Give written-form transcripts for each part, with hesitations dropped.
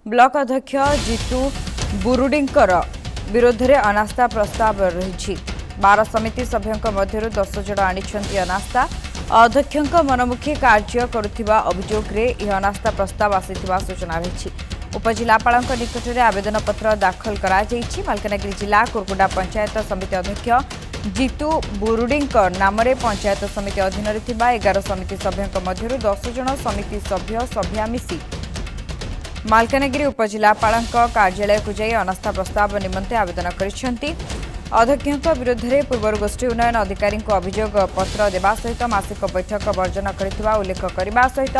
Block अध्यक्ष जीतू बुरुडींकर विरोध में अनास्था प्रस्ताव रही 12 समिति सभ्यों मध्य 10 जन आनिछंती अनास्था अध्यक्ष मनमुखी कार्य करुवा अभियोग में यह अनास्था प्रस्ताव आसीथिबा सूचना रही उपजिलापाल निकट में आवेदन पत्र दाखल कर मालकानगिरी जिला कुरकुंडा पंचायत समिति अध्यक्ष जीतू बुरुडींकर नाम पंचायत समिति अधीन 11 समिति सभ्यों मध्य 10 जन समिति सभ्या मिसी मालकानगिरी उपजिलापाल कार्यालय को जाई अनास्था प्रस्ताव निमंते आवेदन करिसेंती अध्यक्ष विरोध में पूर्व गोष्ठी उन्नयन अधिकारी अभियोग पत्र देवा सहित मासिक बैठक वर्जन करथिबा उल्लेख करने सहित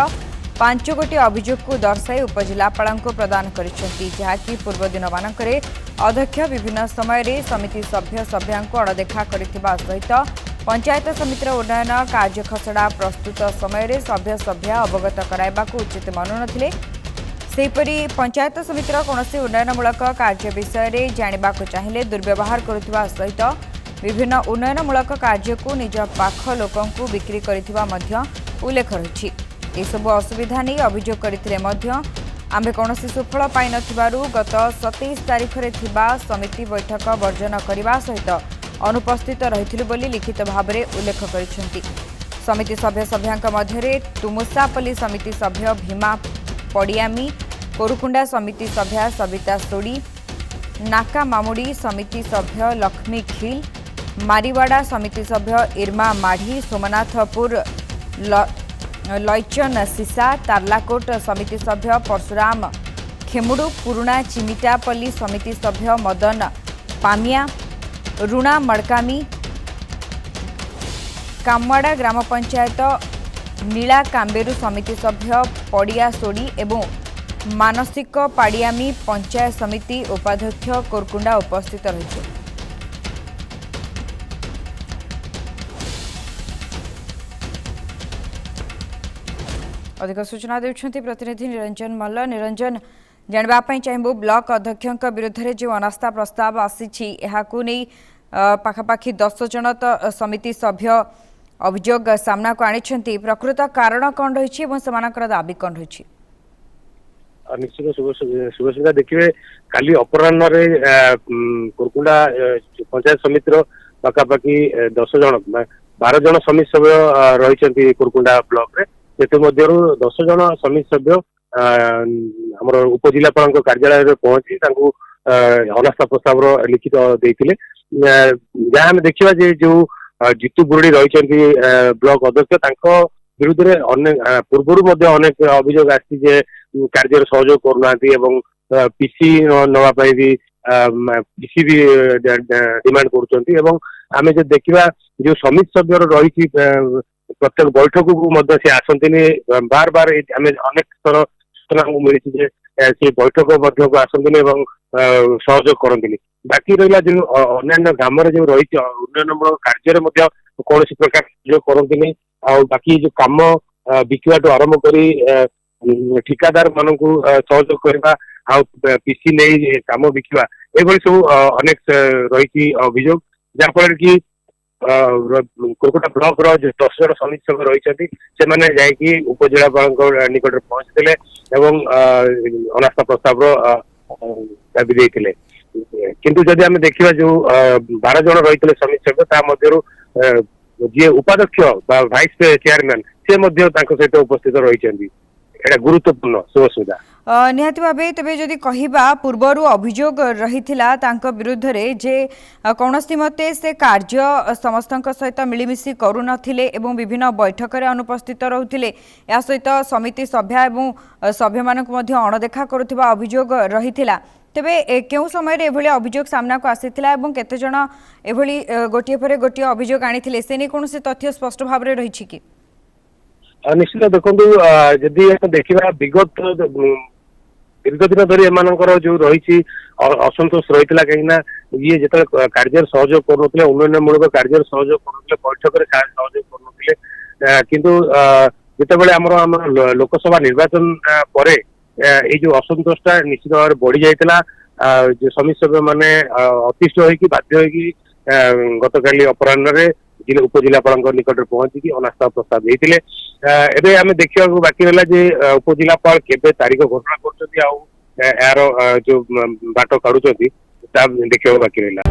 5 गोटी अभियोग को दर्शाई उपजिलापाल प्रदान करिसेंती जहाँकि पूर्व दिन मानकरे अध्यक्ष विभिन्न समय समिति सभ्या अणदेखा करथिबा सहित पंचायत समितिर उन्नयन कार्य खसड़ा प्रस्तुत समय सभ्या अवगत कराइबा उचित मनु नथिले सेहीपरि पंचायत समितिर कौनसी उन्नयनमूलक कार्य विषय जानिबा चाहिए दुर्व्यवहार करुवा सहित विभिन्न उन्नयनमूलक कार्य को निज पाख लोकंकु बिक्री करिथिबा मध्य उल्लेख रही एसबू असुविधा नहीं अभियोग करथिले मध्य आम्भे कौनसी सुफल पाई नथिबारु गत 27 तारिख रे थिबा समिति बैठक वर्जन करने सहित अनुपस्थित रहिथिलु बोली लिखित भाव में उल्लेख करिसेंती समिति सभ्या मध्य तुमुसापल्ली समिति सभ्य भीमा पड़ियामी कोरुकुंडा समिति सभ्या सविता सोड़ी नाका मामुड़ी समिति सभ्य लक्ष्मी खिल मारीवाड़ा समिति सभ्य इरमा माढ़ी सोमनाथपुर लैचन सीसा तार्लाकोट समिति सभ्य परशुराम खेमुडू पुरुणा चिमिटापल्ली समिति सभ्य मदन पामिया रुणा मड़कामी कामवाड़ा ग्राम पंचायत नीला कांबेरू समिति सभ्य पड़िया सोड़ी एवं मानसिक पाड़ियामी पंचायत समिति उपाध्यक्ष कोरकुंडा उपस्थित रही अधिक सूचना देउछंती प्रतिनिधि निरंजन मल्ल निरंजन जानवाई चाहबू ब्लॉक अध्यक्ष विरुद्ध में जो अनास्था प्रस्ताव आसी पाखापाखि 10 जन तो समिति सभ्य अभियोग सामना को आनी प्रकृत कारण कौन रही दाबी कौन रही निश्चित शुभसुविधा देखिए काली अपराह्न कोरकुंडा पंचायत समितिर पाखापाखि 10 जन 12 जन समिति सभ्य रही कोरकुंडा ब्लॉक रे से मध्य 10 जन समिति सभ्य आमर उपजिलापाल कार्यालय पहुंची अनास्था प्रस्ताव लिखित देते जहाँ आम देखा जो जीतू बुरुडी रही ब्लॉक अध्यक्ष विरुद्ध में पूर्वर अनेक अभियोग आसी कार्य सहयोग करना पीसी नापी भी पीसी भी डिमांड करें जो देखा जो समिति सभ्य रही प्रत्येक बैठक को सी आसती बार बार आम अनेक थर सूचना मिली से बैठक को आसती सहयोग करती बाकी रहा जो अन्य ग्राम जो रही उन्नयनमूलक कार्य कौन प्रकार सहयोग करती बाकी जो कम बिकवाटू आरंभ कर ठिकादार मान सहयोग करवा पीसी नहीं कम बिकवा ये सब अनेक रही अभियोग जहाँफल कि कोरकुंडा ब्लॉक रो 10 जन समिति सभ्य रही से उपजिलापाल निकट पहुंचते अनास्था प्रस्ताव दाबी देते किंतु जदि आम देखा जो 12 जन रही समिति सभ्य जी उपाध्यक्ष भाइस चेयरमैन से सहित उपस्थित रही गुरुत्वपूर्ण शुभसुविधा निहाती भावे तेबे जदि कहिबा पूर्वर अभियोग रही विरुद्ध रे जे कौनसी मते से कार्य समस्त सहित मिलमिशी करुनथिले एवं विभिन्न बैठक में अनुपस्थित रहउथिले या सहित समिति सभ्या एवं सभ्य मानक मध्य अणदेखा करुथिबा अभियोग रहिथिला तेबे केउ समय रे एभली अभियोग सामना को आसीथिला एवं केते जण एभली गोटिए पर गोटिए अभियोग आनिथिले से नै कोनोसी तथ्य स्पष्ट भाव रे रहिछि कि निश्चित देखु जदि देखा विगत दीर्घ दिन धरी एमानकर जो रही असंतोष रही कहीं ये जो कार्य सहयोग करुले उन्नयनमूलक कार्य सहयोग करुले बैठक में सहयोग करुले किंतु जितेबाला आम लोकसभा निर्वाचन पर ये जो असंतोषटा निश्चित भाव में बढ़ी जाता जो समिति सभ्य मैंने अतिष्ठ होगी बाध्य होगी गत काली अपराह्न उपजिलापाल निकट पहुंची अनास्था प्रस्ताव देते आम देखा बाकी रहा उपजिलापाल केबे तारीख घोषणा कर ଏହାର ଯୋଉ ବାଟ କାଢୁଛନ୍ତି ତା ଦେଖିବାକୁ ବାକି ରହିଲା।